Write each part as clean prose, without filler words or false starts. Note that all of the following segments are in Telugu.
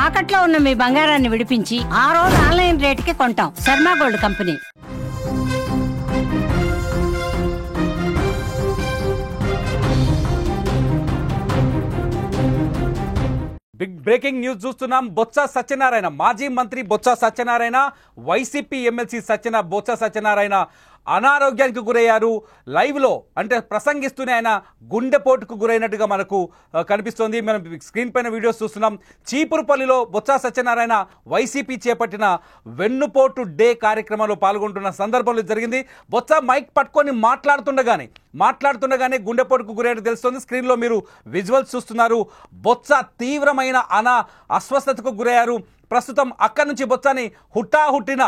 తాకట్లో ఉన్న మీ బంగారాన్ని విడిపించి ఆ రోజు ఆన్లైన్ రేటుకి కొంటాం. Sharma gold company. Big breaking news చూస్తున్నాం. బొత్స సత్యనారాయణ, మాజీ మంత్రి బొత్స సత్యనారాయణ, వైసీపీ ఎమ్మెల్సీ బొత్స సత్యనారాయణ అనారోగ్యానికి గురయ్యారు. లైవ్లో అంటే ప్రసంగిస్తూనే ఆయన గుండెపోటుకు గురైనట్టుగా మనకు కనిపిస్తోంది. మనం స్క్రీన్ పైన వీడియోస్ చూస్తున్నాం. చీపురుపల్లిలో బొత్స సత్యనారాయణ వైసీపీ చేపట్టిన వెన్నుపోటు డే కార్యక్రమంలో పాల్గొంటున్న సందర్భంలో జరిగింది. బొత్స మైక్ పట్టుకొని మాట్లాడుతుండగానే గుండెపోటుకు గురైనట్టు తెలుస్తోంది. స్క్రీన్లో మీరు విజువల్స్ చూస్తున్నారు. బొత్స తీవ్రమైన అస్వస్థతకు గురయ్యారు. ప్రస్తుతం అక్కడి నుంచి బొత్సాని హుట్టిన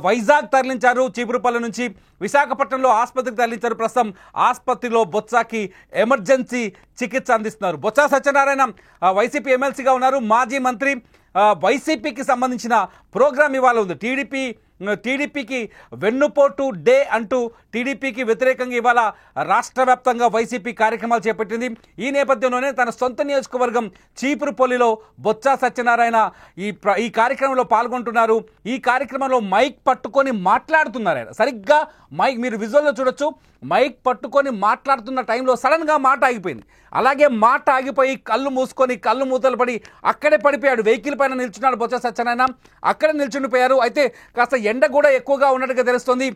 వైజాగ్ తరలించారు. చీపురుపల్లి నుంచి విశాఖపట్నంలో ఆసుపత్రికి తరలించారు. ప్రస్తుతం ఆసుపత్రిలో బొత్సాకి ఎమర్జెన్సీ చికిత్స అందిస్తున్నారు. బొత్స సత్యనారాయణ వైసీపీ ఎమ్మెల్సీగా ఉన్నారు, మాజీ మంత్రి. వైసీపీకి సంబంధించిన ప్రోగ్రాం ఇవాళ ఉంది. టీడీపీకి వెన్నుపోటు డే అంటూ టీడీపీకి వ్యతిరేకంగా ఇవాళ రాష్ట్ర వ్యాప్తంగా వైసీపీ కార్యక్రమాలు చేపట్టింది. ఈ నేపథ్యంలోనే తన సొంత నియోజకవర్గం చీపురుపల్లిలో బొత్స సత్యనారాయణ ఈ కార్యక్రమంలో పాల్గొంటున్నారు. ఈ కార్యక్రమంలో మైక్ పట్టుకొని మాట్లాడుతున్నారు ఆయన. సరిగ్గా మైక్ మీరు విజువల్లో చూడొచ్చు. మైక్ పట్టుకొని మాట్లాడుతున్న టైంలో సడన్గా మాట ఆగిపోయింది. అలాగే మాట ఆగిపోయి కళ్ళు మూతలు పడి అక్కడే పడిపోయాడు. వెహికల్ పైన నిల్చున్నాడు బొత్స సత్యనారాయణ. అక్కడే నిల్చుండిపోయారు. అయితే కాస్త ఎండ కూడా ఎక్కువగా ఉన్నట్టుగా తెలుస్తోంది.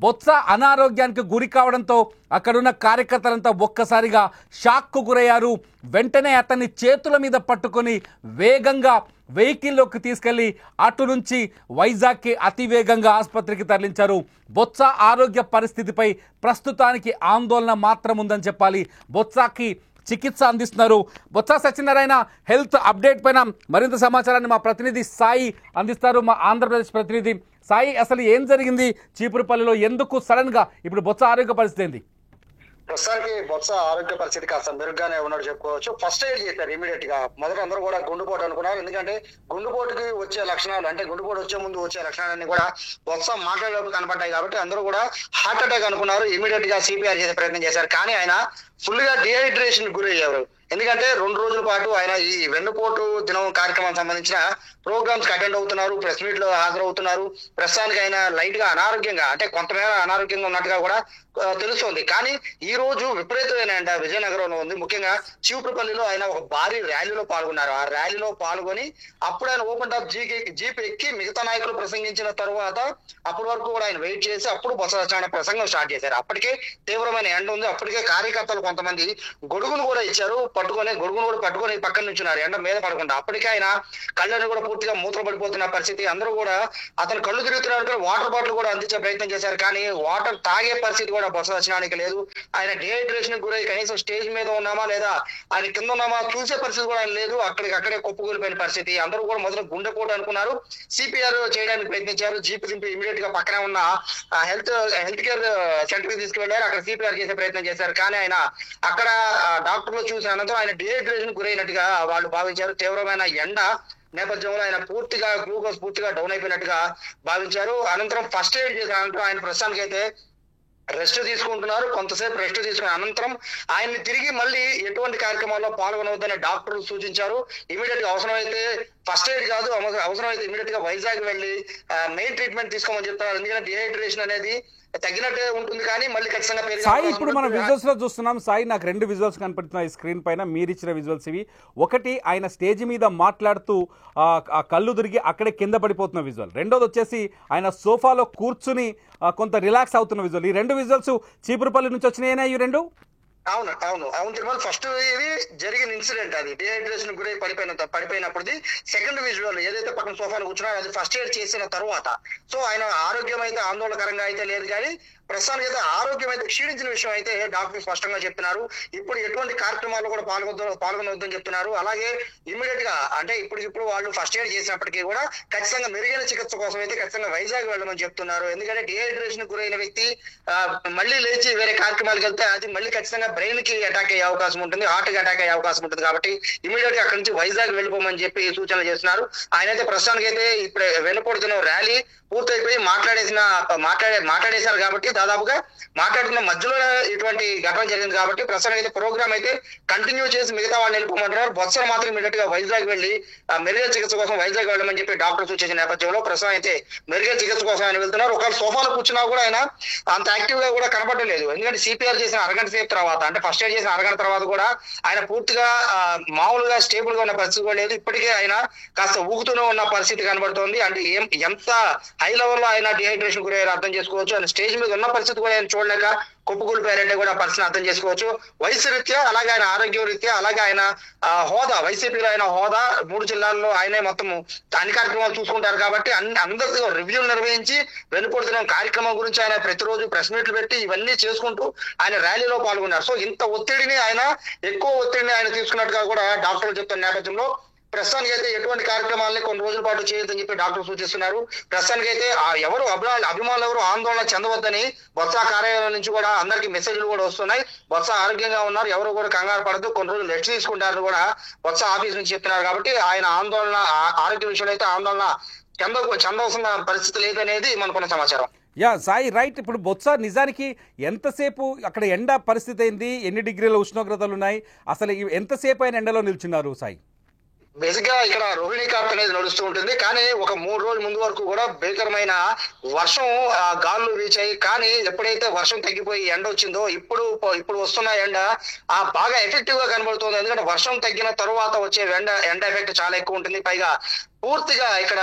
బొత్స అనారోగ్యానికి గురి కావడంతో అక్కడున్న కార్యకర్తలంతా ఒక్కసారిగా షాక్కు గురయ్యారు. వెంటనే అతన్ని చేతుల మీద పట్టుకొని వేగంగా వెహికల్లోకి తీసుకెళ్లి అటు నుంచి వైజాగ్కి అతివేగంగా ఆసుపత్రికి తరలించారు. బొత్స ఆరోగ్య పరిస్థితిపై ప్రస్తుతానికి ఆందోళన మాత్రం ఉందని చెప్పాలి. బొత్సకి చికిత్స అందిస్తున్నారు. బొత్స సత్యనారాయణ హెల్త్ అప్డేట్ పైన మరింత సమాచారాన్ని మా ప్రతినిధి సాయి అందిస్తారు. మా ఆంధ్రప్రదేశ్ ప్రతినిధి సాయి, అసలు ఏం జరిగింది చీపురుపల్లిలో? ఎందుకు సడన్ గా ఇప్పుడు బొత్స ఆరోగ్య పరిస్థితి ఏంది? ప్రస్తుతానికి బొత్స ఆరోగ్య పరిస్థితి కాస్త మెరుగ్గానే ఉన్నాడు చెప్పుకోవచ్చు. ఫస్ట్ ఎయిడ్ చేశారు ఇమీడియట్ గా. మొదట అందరూ కూడా గుండెపోటు అనుకున్నారు. ఎందుకంటే గుండెపోటుకి వచ్చే లక్షణాలు, అంటే గుండెపోటు వచ్చే ముందు వచ్చే లక్షణాలన్నీ కూడా బొత్స మాట్లాడేటప్పుడు కనపడ్డాయి కాబట్టి అందరూ కూడా హార్ట్ అటాక్ అనుకున్నారు. ఇమీడియట్ గా సిపిఆర్ చేసే ప్రయత్నం చేశారు. కానీ ఆయన ఫుల్ గా డిహైడ్రేషన్ గురయ్యారు. ఎందుకంటే 2 రోజుల పాటు ఆయన ఈ వెన్నుపోటు దినం కార్యక్రమానికి సంబంధించిన ప్రోగ్రామ్స్ కి అటెండ్ అవుతున్నారు, ప్రెస్ మీట్ లో హాజరవుతున్నారు. ప్రస్తుతానికి ఆయన లైట్ గా అనారోగ్యంగా, అంటే కొంతమేర అనారోగ్యంగా ఉన్నట్టుగా కూడా తెలుస్తోంది. కానీ ఈ రోజు విపరీతమైన ఎండ విజయనగరంలో ఉంది. ముఖ్యంగా చీపురుపల్లిలో ఆయన ఒక భారీ ర్యాలీలో పాల్గొన్నారు. ఆ ర్యాలీలో పాల్గొని అప్పుడు ఆయన ఓపెన్ టాప్ జీప్ ఎక్కి మిగతా నాయకులు ప్రసంగించిన తర్వాత అప్పటి వరకు కూడా ఆయన వెయిట్ చేసి అప్పుడు బొత్స సత్యనారాయణ ప్రసంగం స్టార్ట్ చేశారు. అప్పటికే తీవ్రమైన ఎండ ఉంది. అప్పటికే కార్యకర్తలు కొంతమంది గొడుగును కూడా ఇచ్చారు. గొడుగును కూడా పట్టుకొని పక్కన నుంచున్నారు, ఎండ మీద పడకుండా. అప్పటికే ఆయన కళ్ళని కూడా పూర్తిగా మూత్ర పడిపోతున్న పరిస్థితి. అందరూ కూడా అతను కళ్ళు తిరుగుతున్నారు. వాటర్ బాటిల్ కూడా అందించే ప్రయత్నం చేశారు. కానీ వాటర్ తాగే పరిస్థితి కూడా బొత్స సత్యనారాయణకి లేదు. ఆయన డిహైడ్రేషన్ గురై కనీసం స్టేజ్ మీద ఉన్నామా లేదా ఆయన కింద ఉన్నామా చూసే పరిస్థితి కూడా లేదు. అక్కడే కుప్పకూలిపోయిన పరిస్థితి. అందరూ కూడా మొదలు గుండెపోటు అనుకున్నారు. సిపిఆర్ చేయడానికి ప్రయత్నించారు. జీప్ దింపి ఇమీడియట్ గా పక్కనే ఉన్న హెల్త్ కేర్ సెంటర్ కి తీసుకువెళ్లారు. అక్కడ సిపిఆర్ చేసే ప్రయత్నం చేశారు. కానీ ఆయన అక్కడ డాక్టర్లు చూసిన అనంతరం ఆయన డిహైడ్రేషన్ గురైనట్టుగా వాళ్ళు భావించారు. తీవ్రమైన ఎండ నేపథ్యంలో ఆయన గ్లూకోజ్ పూర్తిగా డౌన్ అయిపోయినట్టుగా భావించారు. అనంతరం ఫస్ట్ ఎయిడ్ చేసిన అనంతరం ఆయన ప్రస్తుతానికి అయితే రెస్ట్ తీసుకుంటున్నారు. కొంతసేపు రెస్ట్ తీసుకున్న అనంతరం ఆయన్ని తిరిగి మళ్ళీ ఎటువంటి కార్యక్రమాల్లో పాల్గొనవద్దని డాక్టర్లు సూచించారు. ఇమీడియట్ గా అవసరమైతే ఫస్ట్ ఎయిడ్ కాదు, అవసరమైతే ఇమీడియట్ గా వైజాగ్ వెళ్ళి మెయిన్ ట్రీట్మెంట్ తీసుకోమని చెప్తారు. ఎందుకంటే డిహైడ్రేషన్ అనేది తగ్గినట్టే ఉంటుంది కానీ మళ్ళీ ఖచ్చితంగా సాయి, ఇప్పుడు మనం విజువల్స్ లో చూస్తున్నాం. సాయి, నాకు 2 విజువల్స్ కనపడుతున్నాయి స్క్రీన్ పైన. మీరు ఇచ్చిన విజువల్స్ ఇవి. ఒకటి ఆయన స్టేజ్ మీద మాట్లాడుతూ ఆ కళ్ళు తిరిగి అక్కడే కింద పడిపోతున్న విజువల్. రెండోది వచ్చేసి ఆయన సోఫాలో కూర్చుని కొంత రిలాక్స్ అవుతున్న విజువల్. ఈ 2 విజువల్స్ చీపురుపల్లి నుంచి వచ్చినాయినా ఈ 2? అవును తిరుమల. ఫస్ట్ ఇది జరిగిన ఇన్సిడెంట్, అది డిహైడ్రేషన్ గురై పడిపోయినప్పుడు. సెకండ్ విజువల్ ఏదైతే పక్కన సోఫాలో కూర్చున్నారో అది ఫస్ట్ ఎయిడ్ చేసిన తర్వాత. సో ఆయన ఆరోగ్యం అయితే ఆందోళనకరంగా అయితే లేదు. కానీ ప్రస్తుతానికి అయితే ఆరోగ్యం అయితే క్షీణించిన విషయం అయితే డాక్టర్ స్పష్టంగా చెప్తున్నారు. ఇప్పుడు ఎటువంటి కార్యక్రమాల్లో కూడా పాల్గొనవద్దని చెప్తున్నారు. అలాగే ఇమీడియట్ గా, అంటే ఇప్పుడు వాళ్ళు ఫస్ట్ ఎయిడ్ చేసినప్పటికీ కూడా ఖచ్చితంగా మెరుగైన చికిత్స కోసం అయితే ఖచ్చితంగా వైజాగ్ వెళ్ళమని చెప్తున్నారు. ఎందుకంటే డిహైడ్రేషన్ గురైన వ్యక్తి మళ్ళీ లేచి వేరే కార్యక్రమాలకు వెళ్తే అది మళ్ళీ ఖచ్చితంగా బ్రెయిన్ కి అటాక్ అయ్యే అవకాశం ఉంటుంది, హార్ట్ కి అటాక్ అయ్యే అవకాశం ఉంటుంది. కాబట్టి ఇమీడియట్ గా అక్కడి నుంచి వైజాగ్ వెళ్ళిపోమని చెప్పి సూచనలు చేస్తున్నారు. ఆయన అయితే ప్రస్తుతానికి అయితే ఇప్పుడు వెన్నుపోటు దినం ర్యాలీ పూర్తయిపోయి మాట్లాడేశారు కాబట్టి దాదాపుగా మాట్లాడుకున్న మధ్యలో ఇటువంటి ఘటన జరిగింది కాబట్టి ప్రస్తుతం అయితే ప్రోగ్రామ్ అయితే కంటిన్యూ చేసి మిగతా వాళ్ళని వెళ్ళిపోమంటున్నారు. బొత్సను మాత్రం ఇమీడియట్ గా వైజాగ్ వెళ్ళి మెరుగైన చికిత్స కోసం వైజాగ్ వెళ్ళమని చెప్పి డాక్టర్ సూచించిన నేపథ్యంలో ప్రస్తుతం అయితే మెరుగైన చికిత్స కోసం ఆయన వెళ్తున్నారు. ఒకవేళ సోఫాలో కూర్చున్నా కూడా ఆయన అంత యాక్టివ్ గా కూడా కనపడడం లేదు. ఎందుకంటే సిపిఆర్ చేసిన అరగంట సేపు తర్వాత, అంటే ఫస్ట్ ఎయిడ్ చేసిన అరగంట తర్వాత కూడా ఆయన పూర్తిగా మామూలుగా స్టేబుల్ గా ఉన్న పరిస్థితి కూడా లేదు. ఇప్పటికే ఆయన కాస్త ఊగుతూనే ఉన్న పరిస్థితి కనబడుతోంది. అంటే ఎంత హై లెవెల్లో ఆయన డిహైడ్రేషన్ గురయ్యారో అర్థం చేసుకోవచ్చు. ఆయన స్టేజ్ మీద ఉన్న పరిస్థితి కూడా ఆయన చూడలేక కుప్పకూలిపోయారంటే కూడా పరిస్థితిని అర్థం చేసుకోవచ్చు. వయసు రీత్యా, అలాగే ఆయన ఆరోగ్య రీత్యా, అలాగే ఆయన హోదా, వైసీపీలో ఆయన హోదా 3 జిల్లాల్లో ఆయనే మొత్తం అన్ని కార్యక్రమాలు చూసుకుంటారు కాబట్టి అందరితో రివ్యూలు నిర్వహించి వెనుపడుతున్న కార్యక్రమం గురించి ఆయన ప్రతిరోజు ప్రెస్ మీట్లు పెట్టి ఇవన్నీ చేసుకుంటూ ఆయన ర్యాలీలో పాల్గొన్నారు. సో ఇంత ఎక్కువ ఒత్తిడిని ఆయన తీసుకున్నట్టుగా కూడా డాక్టర్లు చెప్తున్న నేపథ్యంలో ప్రస్తుతానికి అయితే ఎటువంటి కార్యక్రమాలని కొన్ని రోజుల పాటు చేయొద్దని చెప్పి డాక్టర్లు సూచిస్తున్నారు. ప్రస్తుతానికి అయితే ఎవరు అభిమానులు ఎవరు ఆందోళన చెందవద్దని బొత్స కార్యాలయం నుంచి కూడా అందరికి మెసేజ్లు కూడా వస్తున్నాయి. బొత్స ఆరోగ్యంగా ఉన్నారు, ఎవరు కూడా కంగారు పడదు, కొన్ని రోజులు రెస్ట్ తీసుకుంటారని కూడా బొత్స ఆఫీస్ నుంచి చెప్తున్నారు. కాబట్టి ఆయన ఆరోగ్య విషయంలో అయితే ఆందోళన చెందవలసిన పరిస్థితి లేదనేది మనకున్న సమాచారం. Yeah Sai, right. ఇప్పుడు బొత్స నిజానికి ఎంతసేపు అక్కడ ఎండ పరిస్థితి అయింది, ఎన్ని డిగ్రీల ఉష్ణోగ్రతలు ఉన్నాయి, అసలు ఎంతసేపు ఆయన ఎండలో నిల్చున్నారు సాయి? బేసిక్ గా ఇక్కడ రోహిణి కార్త్ అనేది నడుస్తూ ఉంటుంది. కానీ ఒక 3 రోజుల ముందు వరకు కూడా భీకరమైన వర్షం గాలులు వీచాయి. కానీ ఎప్పుడైతే వర్షం తగ్గిపోయి ఎండ వచ్చిందో ఇప్పుడు వస్తున్న ఎండ బాగా ఎఫెక్టివ్ గా కనబడుతుంది. ఎందుకంటే వర్షం తగ్గిన తరువాత వచ్చే ఎండ ఎఫెక్ట్ చాలా ఎక్కువ ఉంటుంది. పైగా పూర్తిగా ఇక్కడ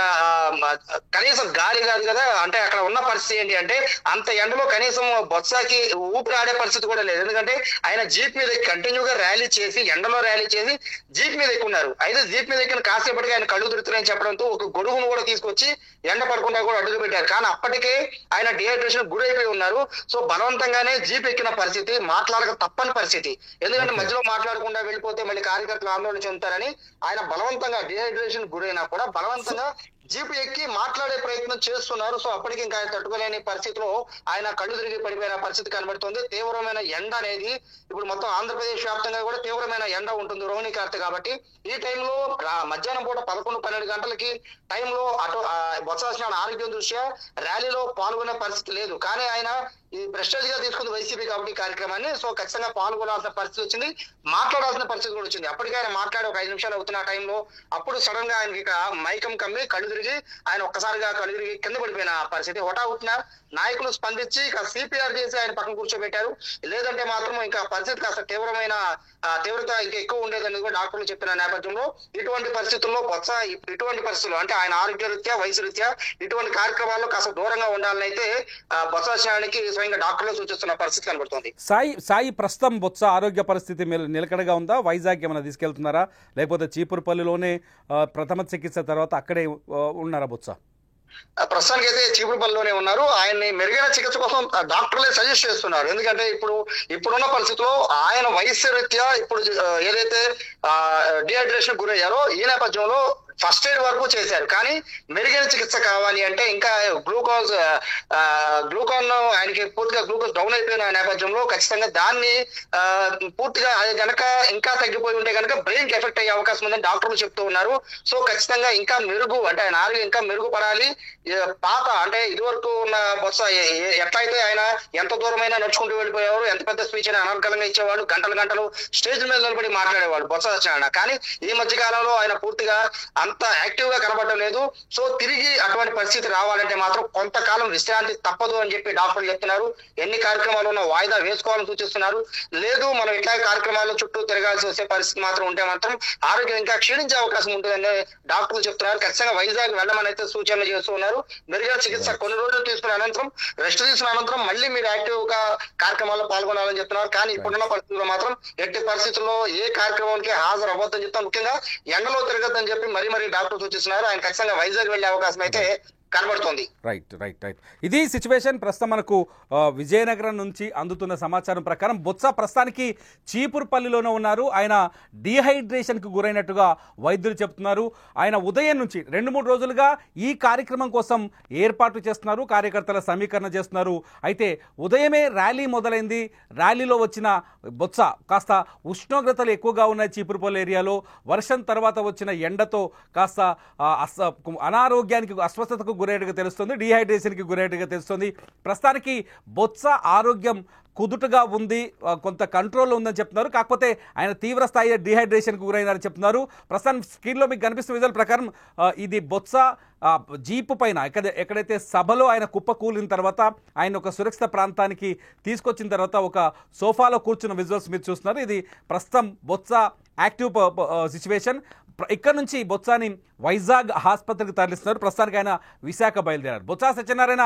కనీసం గాలి కాదు కదా, అంటే అక్కడ ఉన్న పరిస్థితి ఏంటి అంటే అంత ఎండలో కనీసం బొత్సకి ఊపిరి ఆడే పరిస్థితి కూడా లేదు. ఎందుకంటే ఆయన జీప్ మీద కంటిన్యూగా ర్యాలీ చేసి ఎండలో ర్యాలీ చేసి జీప్ మీద ఎక్కున్నారు. అయితే జీప్ మీద ఎక్కిన కాసేపటికి ఆయన కళ్ళు తిరుగుతున్నాయని చెప్పడంతో ఒక గొడుగును కూడా తీసుకొచ్చి ఎండ పడకుండా కూడా అడుగు పెట్టారు. కానీ అప్పటికే ఆయన డిహైడ్రేషన్ గురైపోయి ఉన్నారు. సో బలవంతంగానే జీప్ ఎక్కిన పరిస్థితి, మాట్లాడక తప్పని పరిస్థితి. ఎందుకంటే మధ్యలో మాట్లాడకుండా వెళ్ళిపోతే మళ్ళీ కార్యకర్తలు ఆందోళన చెందుతారని ఆయన బలవంతంగా డిహైడ్రేషన్ గురైనా కూడా బలవంతంగా జీపు ఎక్కి మాట్లాడే ప్రయత్నం చేస్తున్నారు. సో అప్పటికి ఇంకా ఆయన తట్టుకోలేని పరిస్థితిలో ఆయన కళ్ళు తిరిగి పడిపోయిన పరిస్థితి కనబడుతుంది. తీవ్రమైన ఎండ అనేది ఇప్పుడు మొత్తం ఆంధ్రప్రదేశ్ వ్యాప్తంగా కూడా తీవ్రమైన ఎండ ఉంటుంది రోహిణి కార్తె కాబట్టి. ఈ టైంలో మధ్యాహ్నం పూట 11-12 గంటలకి టైంలో అటు బొత్స ఆరోగ్యం దృష్ట్యా ర్యాలీలో పాల్గొనే పరిస్థితి లేదు. కానీ ఆయన ఈ ప్రెస్టేజ్ గా తీసుకుంది వైసీపీ కాబట్టి కార్యక్రమాన్ని. సో ఖచ్చితంగా పాల్గొనాల్సిన పరిస్థితి వచ్చింది, మాట్లాడాల్సిన పరిస్థితి కూడా వచ్చింది. అప్పటికే ఆయన మాట్లాడి ఒక 5 నిమిషాలు అవుతున్న టైంలో అప్పుడు సడన్ గా ఆయనకి మైకం కమ్మి కళ్ళు తిరిగి ఆయన ఒక్కసారిగా కళ్ళు తిరిగి కింద పడిపోయిన పరిస్థితి. హుటాహుటిన నాయకులు స్పందించి సిపిఆర్ చేసి ఆయన పక్కన కూర్చోబెట్టారు. లేదంటే మాత్రం ఇంకా పరిస్థితి కాస్త తీవ్రత ఇంకా ఎక్కువ ఉండేదని కూడా డాక్టర్లు చెప్పిన నేపథ్యంలో ఇటువంటి పరిస్థితుల్లో బొత్స ఇటువంటి పరిస్థితుల్లో అంటే ఆయన ఆరోగ్య రీత్యా వయసు రీత్యా ఇటువంటి కార్యక్రమాల్లో కాస్త దూరంగా ఉండాలని అయితే బొత్స సత్యనారాయణకి స్వయంగా డాక్టర్లు సూచిస్తున్న పరిస్థితి కనబడుతుంది. సాయి ప్రస్తుతం బొత్స ఆరోగ్య పరిస్థితి నిలకడగా ఉందా? వైజాగ్ ఏమైనా తీసుకెళ్తున్నారా, లేకపోతే చీపురుపల్లిలోనే ప్రథమ చికిత్స తర్వాత అక్కడే ఉన్నారా బొత్స? ప్రస్తుతానికి అయితే చీపురుపల్లిలోనే ఉన్నారు. ఆయన్ని మెరుగైన చికిత్స కోసం డాక్టర్లే సజెస్ట్ చేస్తున్నారు. ఎందుకంటే ఇప్పుడున్న పరిస్థితిలో ఆయన వయసు రీత్యా ఇప్పుడు ఏదైతే డిహైడ్రేషన్ గురయ్యారో ఈ నేపథ్యంలో ఫస్ట్ ఎయిడ్ వరకు చేశారు. కానీ మెరుగైన చికిత్స కావాలి అంటే ఇంకా గ్లూకాన్ ఆయనకి పూర్తిగా గ్లూకోజ్ డౌన్ అయిపోయిన నేపథ్యంలో ఖచ్చితంగా దాన్ని పూర్తిగా గనక ఇంకా తగ్గిపోయి ఉంటే కనుక బ్రెయిన్ కి ఎఫెక్ట్ అయ్యే అవకాశం ఉందని డాక్టర్లు చెప్తూ ఉన్నారు. సో ఖచ్చితంగా ఇంకా మెరుగు అంటే ఆయన ఆరోగ్యం ఇంకా మెరుగుపడాలి. పాత అంటే ఇదివరకు ఉన్న బొత్స ఎట్లయితే ఆయన ఎంత దూరమైనా నడుచుకుంటూ వెళ్ళిపోయేవారు, ఎంత పెద్ద స్పీచ్ అయినా అనర్గళంగా ఇచ్చేవాడు, గంటలు స్టేజ్ మీద నిలబడి మాట్లాడేవాడు బొత్స సత్యనారాయణ. కానీ ఈ మధ్య కాలంలో ఆయన పూర్తిగా అంత యాక్టివ్ గా కనబడడం లేదు. సో తిరిగి అటువంటి పరిస్థితి రావాలంటే మాత్రం కొంతకాలం విశ్రాంతి తప్పదు అని చెప్పి డాక్టర్లు చెప్తున్నారు. ఎన్ని కార్యక్రమాలు ఉన్నా వాయిదా వేసుకోవాలని సూచిస్తున్నారు. లేదు మనం ఇట్లా కార్యక్రమాల్లో చుట్టూ తిరగాల్సి వచ్చే పరిస్థితి మాత్రం ఉంటే మాత్రం ఆరోగ్యం ఇంకా క్షీణించే అవకాశం ఉంటుందని డాక్టర్లు చెప్తున్నారు. ఖచ్చితంగా వైజాగ్ వెళ్ళమని అయితే సూచనలు చేస్తూ ఉన్నారు. మెరుగైన చికిత్స కొన్ని రోజులు తీసుకున్న అనంతరం రెస్ట్ తీసుకున్న అనంతరం మళ్ళీ మీరు యాక్టివ్ గా కార్యక్రమాల్లో పాల్గొనాలని చెప్తున్నారు. కానీ ఇప్పుడున్న పరిస్థితుల్లో మాత్రం ఎట్టి పరిస్థితుల్లో ఏ కార్యక్రమానికి హాజరు అవ్వద్దని చెప్తాం. ముఖ్యంగా ఎండలో తిరగద్దని చెప్పి మరీ డాక్టర్ సూచిస్తున్నారు. ఆయన ఖచ్చితంగా వైజాగ్ వెళ్లే అవకాశం అయితే కనబడుతుంది. రైట్. ఇది సిచ్యువేషన్. ప్రస్తుతం మనకు విజయనగరం నుంచి అందుతున్న సమాచారం ప్రకారం బొత్స ప్రస్తుతానికి చీపురుపల్లిలోనే ఉన్నారు. ఆయన డీహైడ్రేషన్కు గురైనట్టుగా వైద్యులు చెప్తున్నారు. ఆయన ఉదయం నుంచి 2-3 రోజులుగా ఈ కార్యక్రమం కోసం ఏర్పాటు చేస్తున్నారు, కార్యకర్తల సమీకరణ చేస్తున్నారు. అయితే ఉదయమే ర్యాలీ మొదలైంది. ర్యాలీలో వచ్చిన బొత్స కాస్త ఉష్ణోగ్రతలు ఎక్కువగా ఉన్నాయి చీపురుపల్లి ఏరియాలో. వర్షం తర్వాత వచ్చిన ఎండతో కాస్త అనారోగ్యానికి అస్వస్థతకు గురైనట్టుగా తెలుస్తుంది, డీహైడ్రేషన్కి గురైనట్టుగా తెలుస్తుంది. ప్రస్తుతానికి బొత్స ఆరోగ్యం కుదుటగా ఉంది, కొంత కంట్రోల్లో ఉందని చెప్తున్నారు. కాకపోతే ఆయన తీవ్ర స్థాయి డీహైడ్రేషన్కి గురైనారని చెప్తున్నారు. ప్రస్తుతం స్క్రీన్లో మీకు కనిపిస్తున్న విజువల్ ప్రకారం ఇది బొత్స జీపు పైన ఎక్కడైతే సభలో ఆయన కుప్ప కూలిన తర్వాత ఆయన ఒక సురక్షిత ప్రాంతానికి తీసుకొచ్చిన తర్వాత ఒక సోఫాలో కూర్చున్న విజువల్స్ మీరు చూస్తున్నారు. ఇది ప్రస్తుతం బొత్స యాక్టివ్ సిచ్యువేషన్. ఇక్కడ నుంచి బొత్సాని వైజాగ్ ఆసుపత్రికి తరలిస్తున్నారు. ప్రస్తుతానికి ఆయన విశాఖ బయలుదేరారు. బొత్స సత్యనారాయణ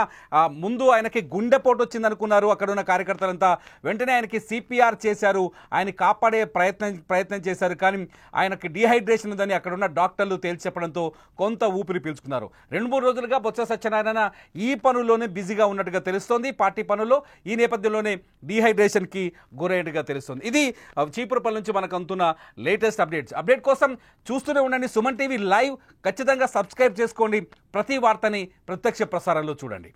ముందు ఆయనకి గుండెపోటు వచ్చింది అనుకున్నారు అక్కడ ఉన్న కార్యకర్తలంతా. వెంటనే ఆయనకి సిపిఆర్ చేశారు, ఆయన కాపాడే ప్రయత్నం చేశారు. కానీ ఆయనకి డీహైడ్రేషన్ ఉందని అక్కడ ఉన్న డాక్టర్లు తేల్చి చెప్పడంతో కొంత ఊపిరి పీల్చుకున్నారు. 2-3 రోజులుగా బొత్స సత్యనారాయణ ఈ పనుల్లోనే బిజీగా ఉన్నట్టుగా తెలుస్తోంది, పార్టీ పనుల్లో. ఈ నేపథ్యంలోనే డీహైడ్రేషన్కి గురైనట్టుగా తెలుస్తుంది. ఇది చీపురుపల్లి నుంచి మనకు అందుతున్న లేటెస్ట్ అప్డేట్ కోసం చూస్తూనే ఉండండి సుమన్ టీవీ లైవ్. ఖచ్చితంగా సబ్స్క్రైబ్ చేసుకోండి, ప్రతి వార్తని ప్రత్యక్ష ప్రసారంలో చూడండి.